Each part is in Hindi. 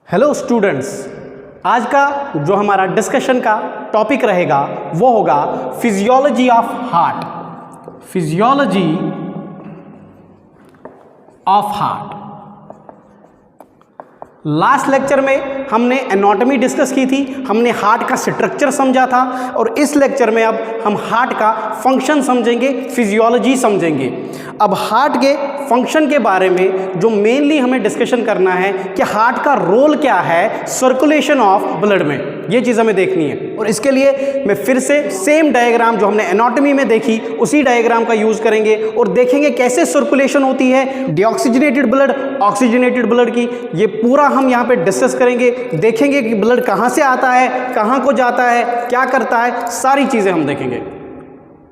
हेलो स्टूडेंट्स, आज का जो हमारा डिस्कशन का टॉपिक रहेगा वो होगा physiology of heart. Physiology of heart. Last lecture में हमने एनाटॉमी डिस्कस की थी, हमने हार्ट का स्ट्रक्चर समझा था और इस लेक्चर में अब हम हार्ट का फंक्शन समझेंगे, फिजियोलॉजी समझेंगे। अब हार्ट के फंक्शन के बारे में जो मेनली हमें डिस्कशन करना है कि हार्ट का रोल क्या है सर्कुलेशन ऑफ ब्लड में, ये चीज़ हमें देखनी है। और इसके लिए मैं फिर से सेम डायग्राम जो हमने एनाटॉमी में देखी उसी डायग्राम का यूज़ करेंगे और देखेंगे कैसे सर्कुलेशन होती है डीऑक्सीजनेटेड ब्लड, ऑक्सीजनेटेड ब्लड की। ये पूरा हम यहाँ पे डिस्कस करेंगे, देखेंगे कि ब्लड कहाँ से आता है, कहाँ को जाता है, क्या करता है, सारी चीज़ें हम देखेंगे।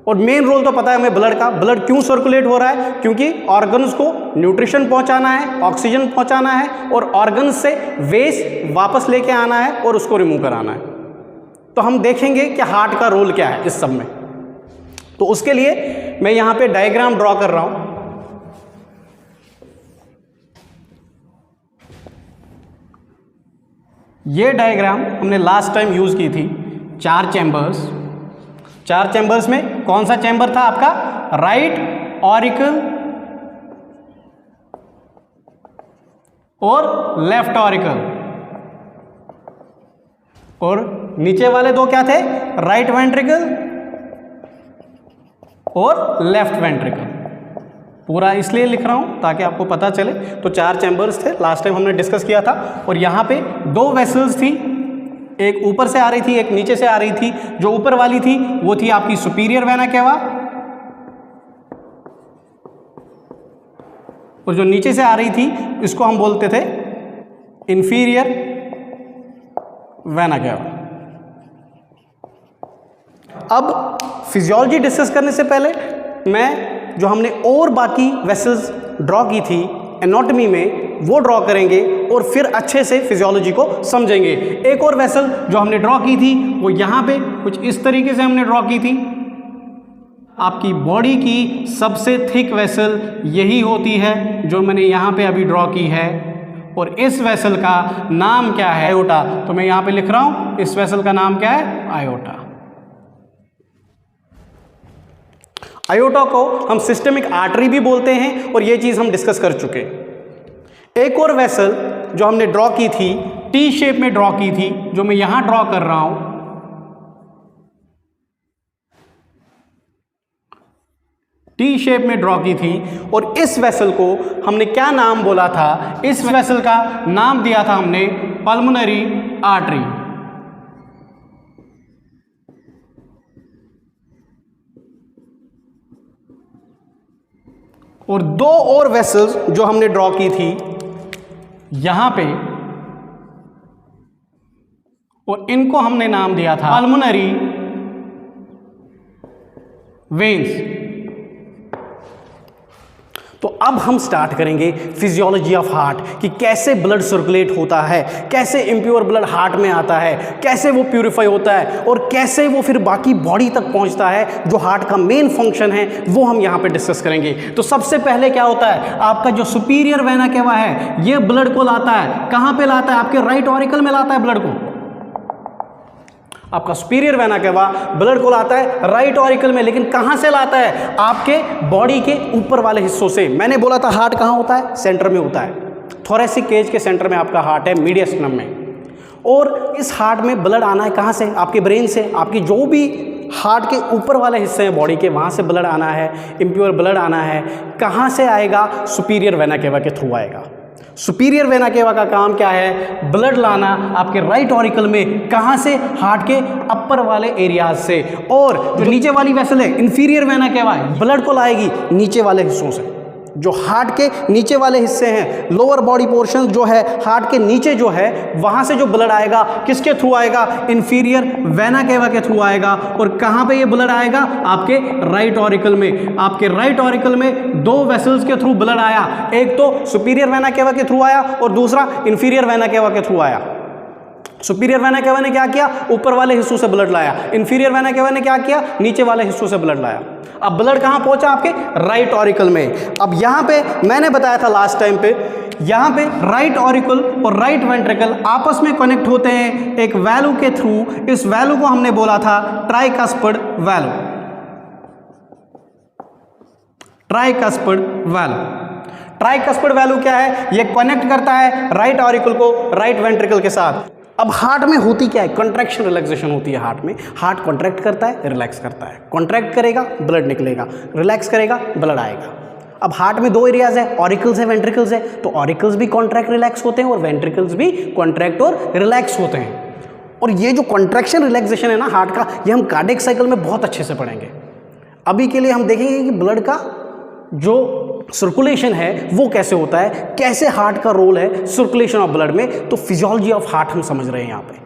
और मेन रोल तो पता है हमें ब्लड का, ब्लड क्यों सर्कुलेट हो रहा है, क्योंकि ऑर्गन्स को न्यूट्रिशन पहुंचाना है, ऑक्सीजन पहुंचाना है और ऑर्गन्स से वेस्ट वापस लेके आना है और उसको रिमूव कराना है। तो हम देखेंगे कि हार्ट का रोल क्या है इस सब में। तो उसके लिए मैं यहाँ पे डायग्राम ड्रॉ कर रहा हूँ। ये डायग्राम हमने लास्ट टाइम यूज की थी। चार चैम्बर्स में कौन सा चैम्बर था आपका, राइट ऑरिकल और लेफ्ट ऑरिकल, और नीचे वाले दो क्या थे, राइट वेंट्रिकल और लेफ्ट वेंट्रिकल। पूरा इसलिए लिख रहा हूं ताकि आपको पता चले। तो चार चैम्बर्स थे, लास्ट टाइम हमने डिस्कस किया था। और यहां पे दो वेसल्स थी, एक ऊपर से आ रही थी, एक नीचे से आ रही थी। जो ऊपर वाली थी वो थी आपकी सुपीरियर वेना केवा, और जो नीचे से आ रही थी इसको हम बोलते थे इंफीरियर वेना केवा। अब फिजियोलॉजी डिस्कस करने से पहले मैं जो हमने और बाकी वेसल्स ड्रॉ की थी एनाटॉमी में वो ड्रॉ करेंगे और फिर अच्छे से फिजियोलॉजी को समझेंगे। एक और वेसल जो हमने ड्रॉ की थी वो यहाँ पे कुछ इस तरीके से हमने ड्रॉ की थी। आपकी बॉडी की सबसे थिक वेसल यही होती है जो मैंने यहाँ पे अभी ड्रॉ की है, और इस वेसल का नाम क्या है, आयोटा। तो मैं यहाँ पे लिख रहा हूँ इस वेसल का नाम क्या है, आयोटा। आयोटा को हम सिस्टमिक आर्टरी भी बोलते हैं और ये चीज़ हम डिस्कस कर चुके। एक और वेसल जो हमने ड्रॉ की थी, टी शेप में ड्रॉ की थी, जो मैं यहां ड्रॉ कर रहा हूं, टी शेप में ड्रॉ की थी। और इस वेसल को हमने क्या नाम बोला था, इस वेसल का नाम दिया था हमने पल्मोनरी आर्टरी। और दो और वेसल्स जो हमने ड्रॉ की थी यहां पे, और इनको हमने नाम दिया था पल्मोनरी वेन्स। तो अब हम स्टार्ट करेंगे फिजियोलॉजी ऑफ हार्ट कि कैसे ब्लड सर्कुलेट होता है, कैसे इम्प्योर ब्लड हार्ट में आता है, कैसे वो प्यूरिफाई होता है और कैसे वो फिर बाकी बॉडी तक पहुंचता है। जो हार्ट का मेन फंक्शन है वो हम यहाँ पे डिस्कस करेंगे। तो सबसे पहले क्या होता है, आपका जो सुपीरियर वेना केवा है ये ब्लड को लाता है, कहाँ पे लाता है, आपके राइट ऑरिकल में लाता है ब्लड को। आपका सुपीरियर वेना केवा ब्लड को लाता है राइट ऑरिकल में, लेकिन कहां से लाता है, आपके बॉडी के ऊपर वाले हिस्सों से। मैंने बोला था हार्ट कहां होता है, सेंटर में होता है। थोरेसिक केज के सेंटर में आपका हार्ट है, मीडियस्टम में। और इस हार्ट में ब्लड आना है कहां से, आपके ब्रेन से। आपकी जो भी हार्ट के ऊपर वाले हिस्से हैं बॉडी के, वहां से ब्लड आना है, इम्प्योर ब्लड आना है। कहां से आएगा, सुपीरियर वेना केवा के थ्रू आएगा। सुपीरियर वेना केवा का काम क्या है, ब्लड लाना आपके राइट ऑरिकल में। कहां से, हार्ट के अपर वाले एरियाज से। और जो नीचे वाली वेसल है इंफीरियर वेना केवा है, ब्लड को लाएगी नीचे वाले हिस्सों से। जो हार्ट के नीचे वाले हिस्से हैं, लोअर बॉडी पोर्शन जो है हार्ट के नीचे जो है, वहां से जो ब्लड आएगा किसके थ्रू आएगा, इंफीरियर वेना केवा के थ्रू आएगा। और कहां पे ये ब्लड आएगा, आपके राइट ऑरिकल में। आपके राइट ऑरिकल में दो वेसल्स के थ्रू ब्लड आया, एक तो सुपीरियर वेना केवा के थ्रू आया और दूसरा इंफीरियर वेना केवा के थ्रू आया। सुपीरियर वेना केवा ने क्या किया, ऊपर वाले हिस्सों से ब्लड लाया। इंफीरियर वेना केवा ने क्या किया, नीचे वाले हिस्सों से ब्लड लाया। अब ब्लड कहाँ पहुंचा, आपके राइट ऑरिकल में। अब यहाँ पे मैंने बताया था लास्ट टाइम पे, यहाँ पे राइट ऑरिकल और राइट वेंट्रिकल आपस में कनेक्ट होते हैं एक वैल्यू के थ्रू। इस वैल्यू को हमने बोला था tricuspid value, tricuspid value. Tricuspid value क्या है, ये कनेक्ट करता है राइट ऑरिकल को राइट वेंट्रिकल के साथ। अब हार्ट में होती क्या है, कंट्रैक्शन रिलैक्सेशन होती है हार्ट में। हार्ट कॉन्ट्रैक्ट करता है, रिलैक्स करता है, कॉन्ट्रैक्ट करेगा ब्लड निकलेगा, रिलैक्स करेगा ब्लड आएगा। अब हार्ट में दो एरियाज है, ऑरिकल्स है, वेंट्रिकल्स है। तो ऑरिकल्स भी कॉन्ट्रैक्ट रिलैक्स होते हैं और वेंट्रिकल्स भी कॉन्ट्रैक्ट और रिलैक्स होते हैं। और ये जो कॉन्ट्रैक्शन रिलैक्सेशन है ना हार्ट का, ये हम कार्डियक साइकिल में बहुत अच्छे से पढ़ेंगे। अभी के लिए हम देखेंगे कि ब्लड का जो सर्कुलेशन है वो कैसे होता है, कैसे हार्ट का रोल है सर्कुलेशन ऑफ ब्लड में। तो फिजियोलॉजी ऑफ हार्ट हम समझ रहे हैं यहाँ पे।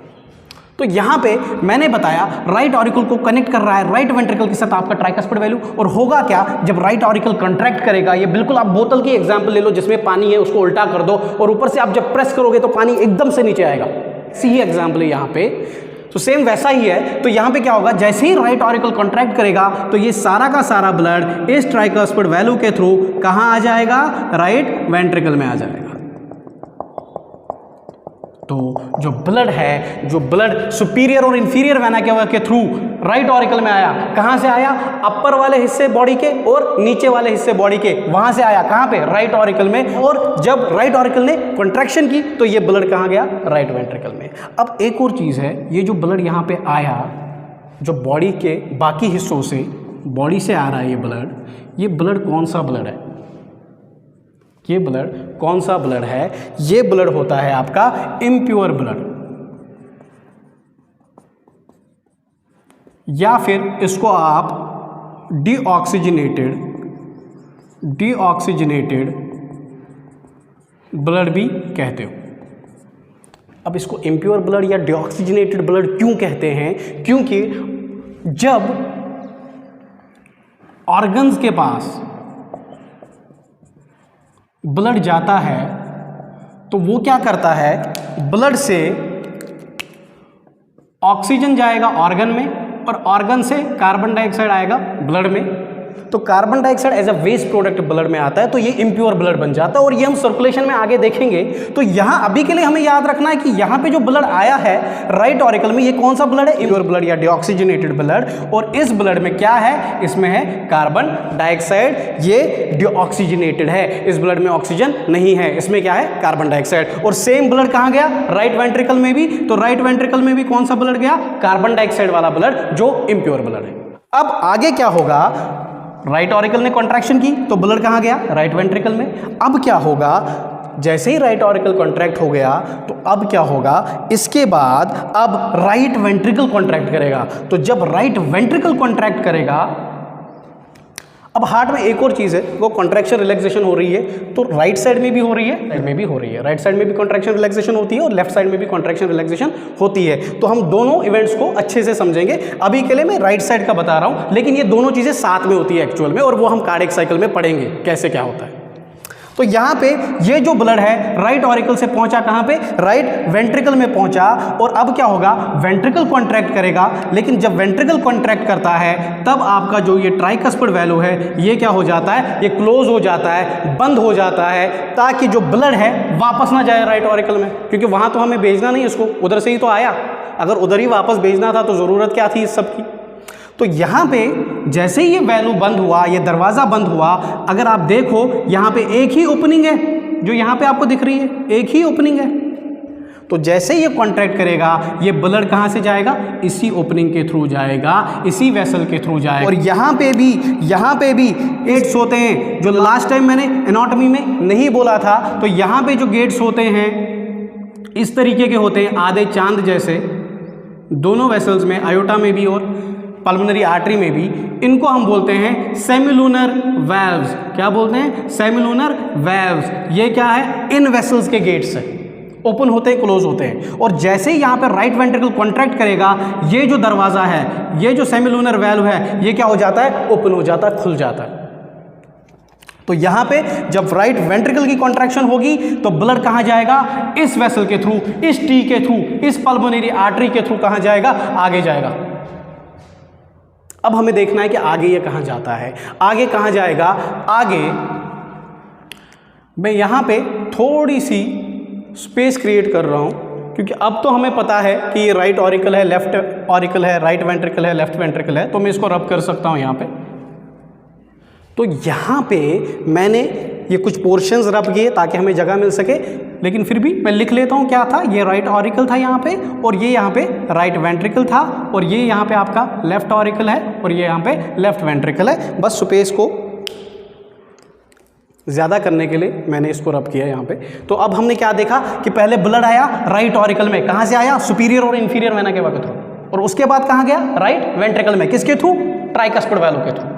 तो यहाँ पे मैंने बताया राइट ऑरिकल को कनेक्ट कर रहा है राइट वेंट्रिकल के साथ आपका ट्राइकस्पिड वैल्यू। और होगा क्या, जब राइट ऑरिकल कंट्रैक्ट करेगा, ये बिल्कुल आप बोतल की एग्जांपल ले लो जिसमें पानी है, उसको उल्टा कर दो और ऊपर से आप जब प्रेस करोगे तो पानी एकदम से नीचे आएगा। सी एग्जाम्पल है यहाँ पे, तो सेम वैसा ही है। तो यहाँ पे क्या होगा, जैसे ही राइट ऑरिकल कॉन्ट्रैक्ट करेगा तो ये सारा का सारा ब्लड इस ट्राइकस्पिड वैल्यू के थ्रू कहाँ आ जाएगा, राइट वेंट्रिकल में आ जाएगा। तो जो ब्लड है, जो ब्लड सुपीरियर और इंफीरियर वेना के थ्रू राइट ऑरिकल में आया, कहाँ से आया, अपर वाले हिस्से बॉडी के और नीचे वाले हिस्से बॉडी के, वहां से आया कहाँ पे, राइट ऑरिकल में। और जब राइट ऑरिकल ने कॉन्ट्रैक्शन की तो ये ब्लड कहाँ गया, राइट वेंट्रिकल में। अब एक और चीज़ है, ये जो ब्लड यहाँ पे आया, जो बॉडी के बाकी हिस्सों से, बॉडी से आ रहा है ये ब्लड कौन सा ब्लड है, ये ब्लड कौन सा ब्लड है, ये ब्लड होता है आपका इम्प्योर ब्लड, या फिर इसको आप डीऑक्सीजनेटेड ब्लड भी कहते हो। अब इसको इम्प्योर ब्लड या डीऑक्सीजनेटेड ब्लड क्यों कहते हैं, क्योंकि जब ऑर्गन्स के पास ब्लड जाता है तो वो क्या करता है, ब्लड से ऑक्सीजन जाएगा ऑर्गन में और ऑर्गन से कार्बन डाइऑक्साइड आएगा ब्लड में। तो carbon dioxide as a waste product blood में आता है, तो ये इम्प्योर ब्लड बन जाता है। और ये हम सर्कुलेशन में आगे देखेंगे। तो यहाँ अभी के लिए हमें याद रखना है कि यहाँ पे जो ब्लड आया है राइट ऑरिकल में, ये कौन सा ब्लड है, इम्प्योर ब्लड या डीऑक्सीजनेटेड ब्लड। और इस ब्लड में क्या है, इसमें है कार्बन डाइऑक्साइड, ये डीऑक्सीजनेटेड है। इस ब्लड में ऑक्सीजन नहीं है, इसमें क्या है, कार्बन डाइऑक्साइड। और सेम ब्लड कहाँ गया, राइट वेंट्रिकल में भी। तो राइट वेंट्रिकल में भी कौन सा ब्लड गया, कार्बन डाइऑक्साइड वाला ब्लड, जो इम्प्योर ब्लड है। अब आगे क्या होगा, राइट ऑरिकल ने कॉन्ट्रैक्शन की तो ब्लड कहाँ गया, राइट वेंट्रिकल में। अब क्या होगा, जैसे ही राइट ऑरिकल कॉन्ट्रैक्ट हो गया तो अब क्या होगा, इसके बाद अब राइट वेंट्रिकल कॉन्ट्रैक्ट करेगा। तो जब राइट वेंट्रिकल कॉन्ट्रैक्ट करेगा, अब हार्ट में एक और चीज़ है, वो कॉन्ट्रैक्शन रिलैक्सेशन हो रही है। तो राइट साइड में भी हो रही है, साइड में भी हो रही है, राइट साइड में भी कॉन्ट्रैक्शन रिलैक्सेशन होती है और लेफ्ट साइड में भी कॉन्ट्रैक्शन रिलैक्सेशन होती है। तो हम दोनों इवेंट्स को अच्छे से समझेंगे। अभी के लिए मैं राइट साइड का बता रहा हूँ, लेकिन ये दोनों चीज़ें साथ में होती है एक्चुअल में, और वो हम कार्डियक साइकिल में पढ़ेंगे कैसे क्या होता है। तो यहाँ पे ये जो ब्लड है राइट ऑरिकल से पहुंचा कहाँ पे, राइट वेंट्रिकल में पहुंचा। और अब क्या होगा, वेंट्रिकल कॉन्ट्रैक्ट करेगा। लेकिन जब वेंट्रिकल कॉन्ट्रैक्ट करता है तब आपका जो ये ट्राइकस्पिड वैल्यू है ये क्या हो जाता है, ये क्लोज हो जाता है, बंद हो जाता है, ताकि जो ब्लड है वापस ना जाए राइट ऑरिकल में, क्योंकि वहाँ तो हमें भेजना नहीं उसको, उधर से ही तो आया। अगर उधर ही वापस भेजना था तो ज़रूरत क्या थी इस सब की। तो यहाँ पे जैसे ही ये वैल्यू बंद हुआ, ये दरवाज़ा बंद हुआ, अगर आप देखो यहाँ पे एक ही ओपनिंग है जो यहाँ पे आपको दिख रही है, एक ही ओपनिंग है। तो जैसे ये कॉन्ट्रैक्ट करेगा, ये ब्लड कहाँ से जाएगा, इसी ओपनिंग के थ्रू जाएगा, इसी वेसल के थ्रू जाएगा। और यहाँ पे भी गेट्स होते हैं, जो लास्ट टाइम मैंने एनाटॉमी में नहीं बोला था। तो यहाँ पे जो गेट्स होते हैं इस तरीके के होते हैं, आधे चांद जैसे, दोनों वेसल्स में, आयोटा में भी और पल्मोनरी आर्टरी में भी। इनको हम बोलते हैं सेमिलूनर वेल्व्स। क्या बोलते हैं, सेमिलूनर वेल्व्स। ये क्या है, इन वेसल्स के गेट्स है, ओपन होते हैं, क्लोज होते हैं। और जैसे ही यहाँ पे राइट वेंट्रिकल कॉन्ट्रैक्ट करेगा, ये जो दरवाज़ा है, ये जो सेमिलूनर वेल्व है, ये क्या हो जाता है, ओपन हो जाता है, खुल जाता है। तो यहां पे जब राइट वेंट्रिकल की कॉन्ट्रैक्शन होगी तो ब्लड कहां जाएगा, इस वेसल के थ्रू, इस टी के थ्रू, इस पल्मोनरी आर्टरी के थ्रू कहां जाएगा, आगे जाएगा। अब हमें देखना है कि आगे ये कहां जाता है, आगे कहां जाएगा। आगे मैं यहां पे थोड़ी सी स्पेस क्रिएट कर रहा हूं, क्योंकि अब तो हमें पता है कि ये राइट ऑरिकल है, लेफ्ट ऑरिकल है, राइट वेंट्रिकल है, लेफ्ट वेंट्रिकल है, तो मैं इसको रब कर सकता हूं यहां पे। तो यहाँ पे मैंने ये कुछ पोर्शंस रब किए ताकि हमें जगह मिल सके, लेकिन फिर भी मैं लिख लेता हूँ क्या था। ये राइट ऑरिकल था यहाँ पे, और ये यहाँ पे राइट वेंट्रिकल था, और ये यहाँ पे आपका लेफ्ट ऑरिकल है, और ये यहाँ पे लेफ्ट वेंट्रिकल है। बस स्पेस को ज़्यादा करने के लिए मैंने इसको रब किया यहाँ पे। तो अब हमने क्या देखा कि पहले ब्लड आया राइट ऑरिकल में, कहाँ से आया, सुपीरियर और इंफीरियर वेना केवा के थ्रू, और उसके बाद कहाँ गया, राइट वेंट्रिकल में, किसके थ्रू, ट्राइकस्पिड वैल्व के थ्रू।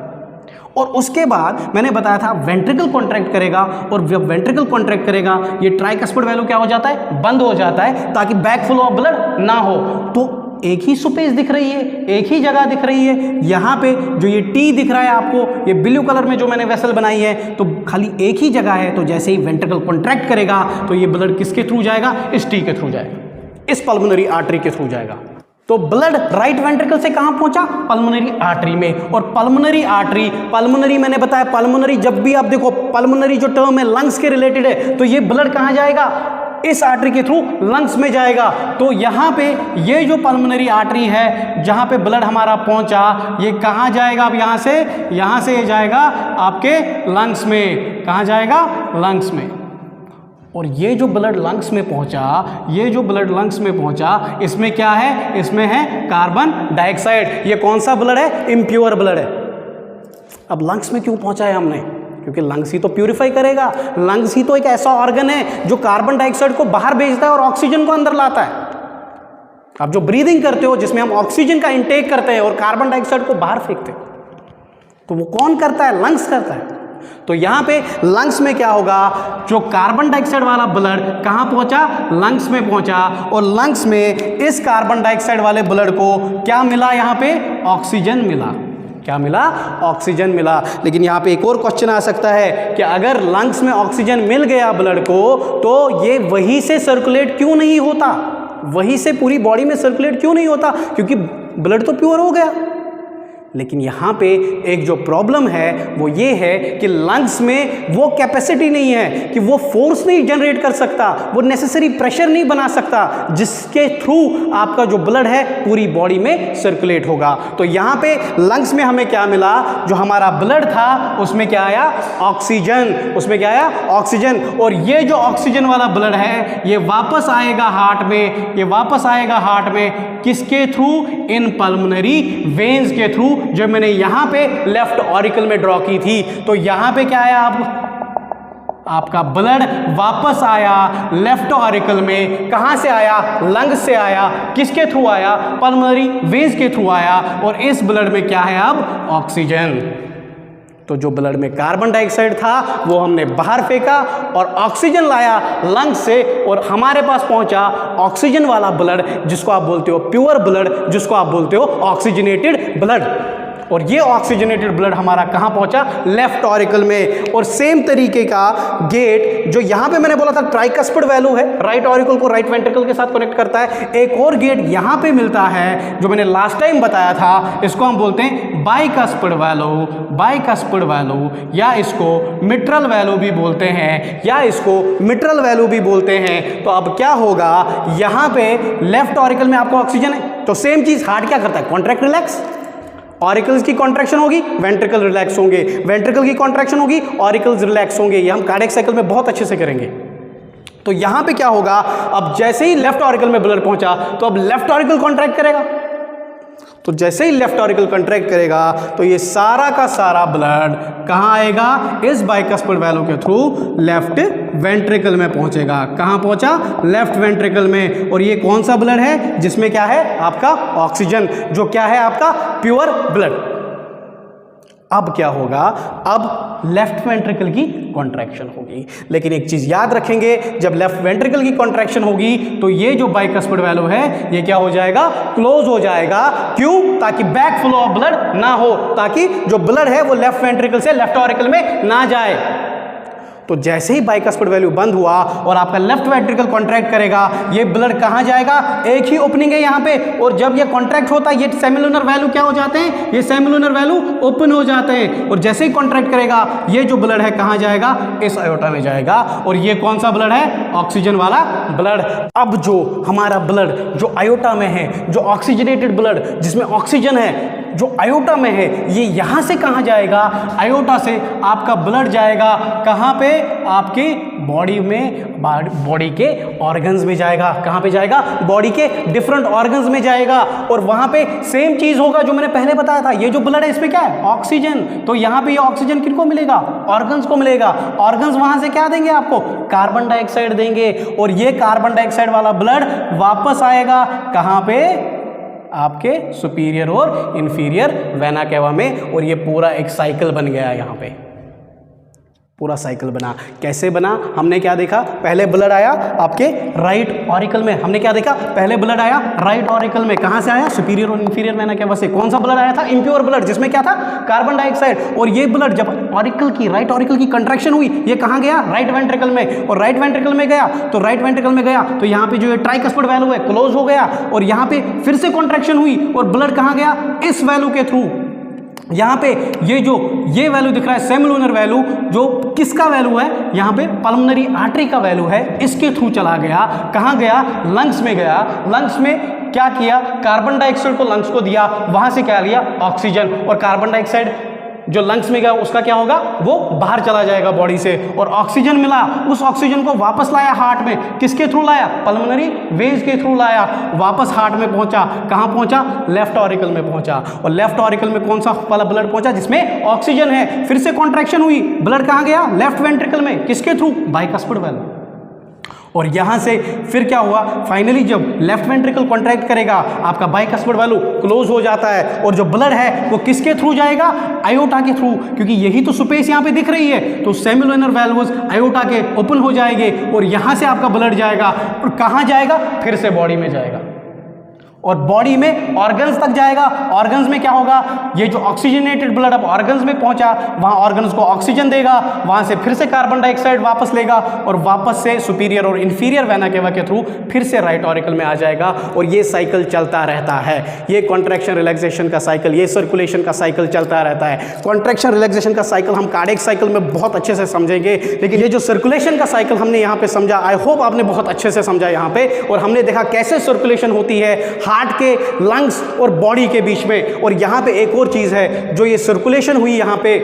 और उसके बाद मैंने बताया था वेंट्रिकल कॉन्ट्रैक्ट करेगा, और जब वेंट्रिकल कॉन्ट्रैक्ट करेगा ये ट्राइकस्पिड वैल्यू क्या हो जाता है, बंद हो जाता है, ताकि बैक फ्लो ऑफ ब्लड ना हो। तो एक ही स्पेस दिख रही है, एक ही जगह दिख रही है। यहाँ पे जो ये टी दिख रहा है आपको, ये ब्लू कलर में जो मैंने वेसल बनाई है, तो खाली एक ही जगह है। तो जैसे ही वेंट्रिकल कॉन्ट्रैक्ट करेगा तो ये ब्लड किसके थ्रू जाएगा, इस टी के थ्रू जाएगा, इस पल्मोनरी आर्टरी के थ्रू जाएगा। तो ब्लड राइट वेंट्रिकल से कहां पहुंचा, पल्मोनरी आर्टरी में। और पल्मोनरी आर्टरी, पल्मोनरी मैंने बताया, पल्मोनरी जब भी आप देखो, पल्मोनरी जो टर्म है लंग्स के रिलेटेड है, तो ये ब्लड कहां जाएगा, इस आर्टरी के थ्रू लंग्स में जाएगा। तो यहाँ पे ये जो पल्मोनरी आर्टरी है जहाँ पे ब्लड हमारा पहुँचा, ये कहाँ जाएगा, अब यहाँ से ये जाएगा आपके लंग्स में। कहाँ जाएगा, लंग्स में। और ये जो ब्लड लंग्स में पहुंचा, ये जो ब्लड लंग्स में पहुंचा, इसमें क्या है, इसमें है कार्बन डाइऑक्साइड। ये कौन सा ब्लड है, इम्प्योर ब्लड है। अब लंग्स में क्यों पहुंचा है हमने, क्योंकि लंग्स ही तो प्यूरिफाई करेगा। लंग्स ही तो एक ऐसा ऑर्गन है जो कार्बन डाइऑक्साइड को बाहर भेजता है और ऑक्सीजन को अंदर लाता है। आप जो ब्रीदिंग करते हो, जिसमें हम ऑक्सीजन का इंटेक करते हैं और कार्बन डाइऑक्साइड को बाहर फेंकते हैं, तो वो कौन करता है, लंग्स करता है। तो यहां पे लंग्स में क्या होगा, जो कार्बन डाइऑक्साइड वाला ब्लड कहां पहुंचा, लंग्स में पहुंचा, और लंग्स में इस कार्बन डाइऑक्साइड वाले ब्लड को क्या मिला, यहां पे ऑक्सीजन मिला। क्या मिला, ऑक्सीजन मिला। लेकिन यहां पे एक और क्वेश्चन आ सकता है कि अगर लंग्स में ऑक्सीजन मिल गया ब्लड को, तो ये वहीं से सर्कुलेट क्यों नहीं होता, वहीं से पूरी बॉडी में सर्कुलेट क्यों नहीं होता, क्योंकि ब्लड तो प्योर हो गया। लेकिन यहाँ पे एक जो प्रॉब्लम है वो ये है कि लंग्स में वो कैपेसिटी नहीं है कि वो फोर्स नहीं जनरेट कर सकता, वो नेसेसरी प्रेशर नहीं बना सकता जिसके थ्रू आपका जो ब्लड है पूरी बॉडी में सर्कुलेट होगा। तो यहाँ पे लंग्स में हमें क्या मिला, जो हमारा ब्लड था उसमें क्या आया, ऑक्सीजन। उसमें क्या आया, ऑक्सीजन। और ये जो ऑक्सीजन वाला ब्लड है ये वापस आएगा हार्ट में, ये वापस आएगा हार्ट में, किसके थ्रू, इन पल्मोनरी वेन्स के थ्रू, जो मैंने यहां पे लेफ्ट ऑरिकल में ड्रॉ की थी। तो यहां पे क्या आया, आपका ब्लड वापस आया लेफ्ट ऑरिकल में। कहां से आया, लंग्स से आया। किसके थ्रू आया, पल्मोनरी वेन्स के थ्रू आया। और इस ब्लड में क्या है अब, ऑक्सीजन। तो जो ब्लड में कार्बन डाइऑक्साइड था वो हमने बाहर फेंका और ऑक्सीजन लाया लंग्स से, और हमारे पास पहुंचा ऑक्सीजन वाला ब्लड, जिसको आप बोलते हो प्योर ब्लड, जिसको आप बोलते हो ऑक्सीजनेटेड ब्लड। और ये ऑक्सीजनेटेड ब्लड हमारा कहाँ पहुंचा, लेफ्ट ऑरिकल में। और सेम तरीके का गेट जो यहाँ पे मैंने बोला था ट्राइकस्पिड वैल्यू है, राइट ऑरिकल को राइट वेंट्रिकल के साथ कनेक्ट करता है। एक और गेट यहाँ पे मिलता है जो मैंने लास्ट टाइम बताया था, इसको हम बोलते हैं बाइकस्पिड वैल्यू, बाइकस्पिड वैल्यू, या इसको मिट्रल वैल्यू भी बोलते हैं, या इसको मिट्रल वैल्यू भी बोलते हैं। तो अब क्या होगा, यहाँ पे लेफ्ट ऑरिकल में आपको ऑक्सीजन है, तो सेम चीज हार्ट क्या करता है, कॉन्ट्रैक्ट रिलैक्स। ऑरिकल्स की कॉन्ट्रैक्शन होगी, वेंट्रिकल रिलैक्स होंगे, वेंट्रिकल की कॉन्ट्रैक्शन होगी, ऑरिकल्स रिलैक्स होंगे। ये हम कार्डियक साइकिल में बहुत अच्छे से करेंगे। तो यहां पे क्या होगा, अब जैसे ही लेफ्ट ऑरिकल में ब्लड पहुंचा तो अब लेफ्ट ऑरिकल कॉन्ट्रैक्ट करेगा। तो जैसे ही लेफ्ट ऑरिकल कॉन्ट्रैक्ट करेगा तो ये सारा का सारा ब्लड कहां आएगा, इस बाइकस्पिड वैल्यू के थ्रू लेफ्ट वेंट्रिकल में पहुंचेगा। कहां पहुंचा, लेफ्ट वेंट्रिकल में। और ये कौन सा ब्लड है, जिसमें क्या है, आपका ऑक्सीजन, जो क्या है, आपका प्योर ब्लड। अब क्या होगा, अब लेफ्ट वेंट्रिकल की कॉन्ट्रैक्शन होगी। लेकिन एक चीज़ याद रखेंगे, जब लेफ्ट वेंट्रिकल की कॉन्ट्रैक्शन होगी तो ये जो बाइकस्पिड वैल्व है ये क्या हो जाएगा, क्लोज हो जाएगा। क्यों? ताकि बैक फ्लो ऑफ ब्लड ना हो, ताकि जो ब्लड है वो लेफ्ट वेंट्रिकल से लेफ्ट ऑरिकल में ना जाए। तो जैसे ही बाइकस्पिड वैल्यू बंद हुआ और आपका लेफ्ट वेंट्रिकल कॉन्ट्रैक्ट करेगा, ये ब्लड कहां जाएगा, एक ही ओपनिंग है यहां पे, और जब ये कॉन्ट्रैक्ट होता है ये सेमिलुनर वैल्यू क्या हो जाते हैं, ये सेमिलुनर वैल्यू ओपन हो जाते हैं, और जैसे ही कॉन्ट्रैक्ट करेगा ये जो ब्लड है कहां जाएगा, इस आयोटा में जाएगा। और ये कौन सा ब्लड है, ऑक्सीजन वाला ब्लड। अब जो हमारा ब्लड जो आयोटा में है, जो ऑक्सीजनेटेड ब्लड जिसमें ऑक्सीजन है, जो आयोटा में है, ये यहां से कहां जाएगा, आयोटा से आपका ब्लड जाएगा कहां पे, आपके बॉडी में, बॉडी के ऑर्गन्स में जाएगा। कहां पे जाएगा, बॉडी के डिफरेंट ऑर्गन्स में जाएगा, और वहां पे सेम चीज होगा जो मैंने पहले बताया था। ये जो ब्लड है इसमें क्या है, ऑक्सीजन, तो यहां पे ये ऑक्सीजन किनको मिलेगा, ऑर्गन्स को मिलेगा। ऑर्गन्स वहां से क्या देंगे आपको, कार्बन डाइऑक्साइड देंगे, और ये कार्बन डाइऑक्साइड वाला ब्लड वापस आएगा कहां पे, आपके सुपीरियर और इंफीरियर वेना केवा में। और ये पूरा एक साइकिल बन गया यहाँ पे, पूरा साइकिल बना। कैसे बना, हमने क्या देखा, पहले ब्लड आया आपके राइट ऑरिकल में, हमने क्या देखा, पहले ब्लड आया राइट ऑरिकल में, कहां से आया, सुपीरियर और इंफीरियर वेना केवा से। कौन सा ब्लड आया था, इम्प्योर ब्लड, जिसमें क्या था, कार्बन डाइऑक्साइड। और ये ब्लड जब ऑरिकल की, राइट ऑरिकल की कंट्रैक्शन हुई, ये कहां गया, राइट वेंट्रिकल में, और राइट वेंट्रिकल में गया, तो राइट वेंट्रिकल में गया तो यहाँ पे जो ये ट्राइकस्पिड वैल्यू है क्लोज हो गया, और यहाँ पे फिर से कॉन्ट्रैक्शन हुई और ब्लड कहां गया, इस वैल्यू के थ्रू। यहाँ पे ये वैल्यू दिख रहा है सेमिलुनर वैल्यू, जो किसका वैल्यू है, यहाँ पे पल्मोनरी आर्टरी का वैल्यू है, इसके थ्रू चला गया, कहाँ गया, लंग्स में गया। लंग्स में क्या किया, कार्बन डाइऑक्साइड को लंग्स को दिया, वहां से क्या लिया, ऑक्सीजन, और कार्बन डाइऑक्साइड जो लंग्स में गया उसका क्या होगा, वो बाहर चला जाएगा बॉडी से, और ऑक्सीजन मिला, उस ऑक्सीजन को वापस लाया हार्ट में, किसके थ्रू लाया, पल्मोनरी वेन्स के थ्रू लाया, वापस हार्ट में पहुंचा, कहां पहुंचा, लेफ्ट ऑरिकल में पहुंचा। और लेफ्ट ऑरिकल में कौन सा वाला ब्लड पहुंचा, जिसमें ऑक्सीजन है, फिर से कॉन्ट्रैक्शन हुई, ब्लड कहां गया, लेफ्ट वेंट्रिकल में, किसके थ्रू, बाइकस्पिड वैल्व। और यहां से फिर क्या हुआ, फाइनली जब लेफ्ट वेंट्रिकल कॉन्ट्रैक्ट करेगा, आपका बाइकस्पिड वैल्यू क्लोज हो जाता है, और जो ब्लड है वो किसके थ्रू जाएगा, आयोटा के थ्रू, क्योंकि यही तो स्पेस यहां पे दिख रही है, तो सेमिलुनर वैल्व्स आयोटा के ओपन हो जाएंगे, और यहां से आपका ब्लड जाएगा, और कहां जाएगा, फिर से बॉडी में जाएगा, और बॉडी में ऑर्गन्स तक जाएगा। ऑर्गन्स में क्या होगा, ये जो ऑक्सीजनेटेड ब्लड अब ऑर्गन्स में पहुंचा, वहां ऑर्गन्स को ऑक्सीजन देगा, वहां से फिर से कार्बन डाइऑक्साइड वापस लेगा, और वापस से सुपीरियर और इंफीरियर वेना केवा के थ्रू फिर से राइट ऑरिकल में आ जाएगा। और ये साइकिल चलता रहता है, ये कॉन्ट्रैक्शन रिलैक्सेशन का साइकिल, ये सर्कुलेशन का साइकिल चलता रहता है। कॉन्ट्रैक्शन रिलैक्सेशन का साइकिल हम कार्डियक साइकिल में बहुत अच्छे से समझेंगे, लेकिन ये जो सर्कुलेशन का साइकिल हमने यहाँ पे समझा, आई होप आपने बहुत अच्छे से समझा यहाँ पे, और हमने देखा कैसे सर्कुलेशन होती है हार्ट के, लंग्स और बॉडी के बीच में। और यहां पे एक और चीज है, जो ये सर्कुलेशन हुई यहां पे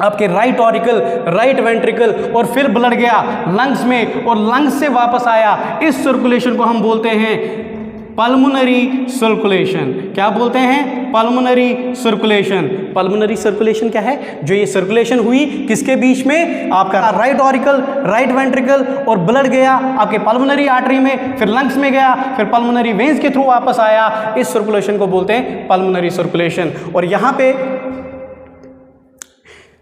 आपके राइट ऑरिकल, राइट वेंट्रिकल, और फिर ब्लड गया लंग्स में, और लंग्स से वापस आया, इस सर्कुलेशन को हम बोलते हैं पल्मोनरी सर्कुलेशन। क्या बोलते हैं, पल्मोनरी सर्कुलेशन। पल्मोनरी सर्कुलेशन क्या है, जो ये सर्कुलेशन हुई किसके बीच में, आपका राइट ऑरिकल, राइट वेंट्रिकल, और ब्लड गया आपके पल्मोनरी आर्टरी में, फिर लंग्स में गया, फिर पल्मोनरी वेन्स के थ्रू वापस आया, इस सर्कुलेशन को बोलते हैं पल्मोनरी सर्कुलेशन। और यहां पे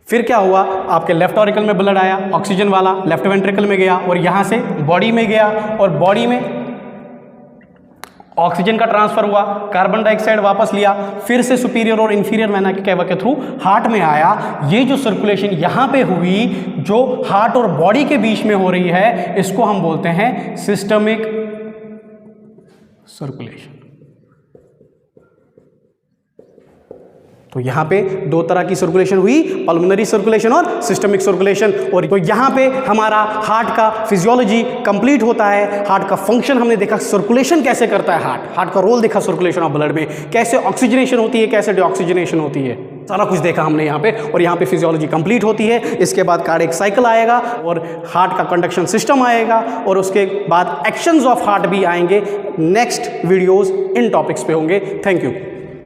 फिर क्या हुआ, आपके लेफ्ट ऑरिकल में ब्लड आया ऑक्सीजन वाला, लेफ्ट वेंट्रिकल में गया, और यहां से बॉडी में गया, और बॉडी में ऑक्सीजन का ट्रांसफर हुआ, कार्बन डाइऑक्साइड वापस लिया, फिर से सुपीरियर और इंफीरियर वेना केवा के थ्रू हार्ट में आया। ये जो सर्कुलेशन यहाँ पे हुई, जो हार्ट और बॉडी के बीच में हो रही है, इसको हम बोलते हैं सिस्टमिक सर्कुलेशन। तो यहाँ पे दो तरह की सर्कुलेशन हुई, पल्मोनरी सर्कुलेशन और सिस्टमिक सर्कुलेशन। और तो यहाँ पे हमारा हार्ट का फिजियोलॉजी कंप्लीट होता है, हार्ट का फंक्शन हमने देखा, सर्कुलेशन कैसे करता है हार्ट का रोल देखा सर्कुलेशन ऑफ ब्लड में, कैसे ऑक्सीजनेशन होती है, कैसे डीऑक्सीजनेशन होती है, सारा कुछ देखा हमने यहाँ पे। और यहाँ पे फिजियोलॉजी कंप्लीट होती है, इसके बाद कार्डियक साइकिल आएगा, और हार्ट का कंडक्शन सिस्टम आएगा, और उसके बाद एक्शंस ऑफ हार्ट भी आएंगे। नेक्स्ट वीडियोस इन टॉपिक्स पे होंगे। Thank you.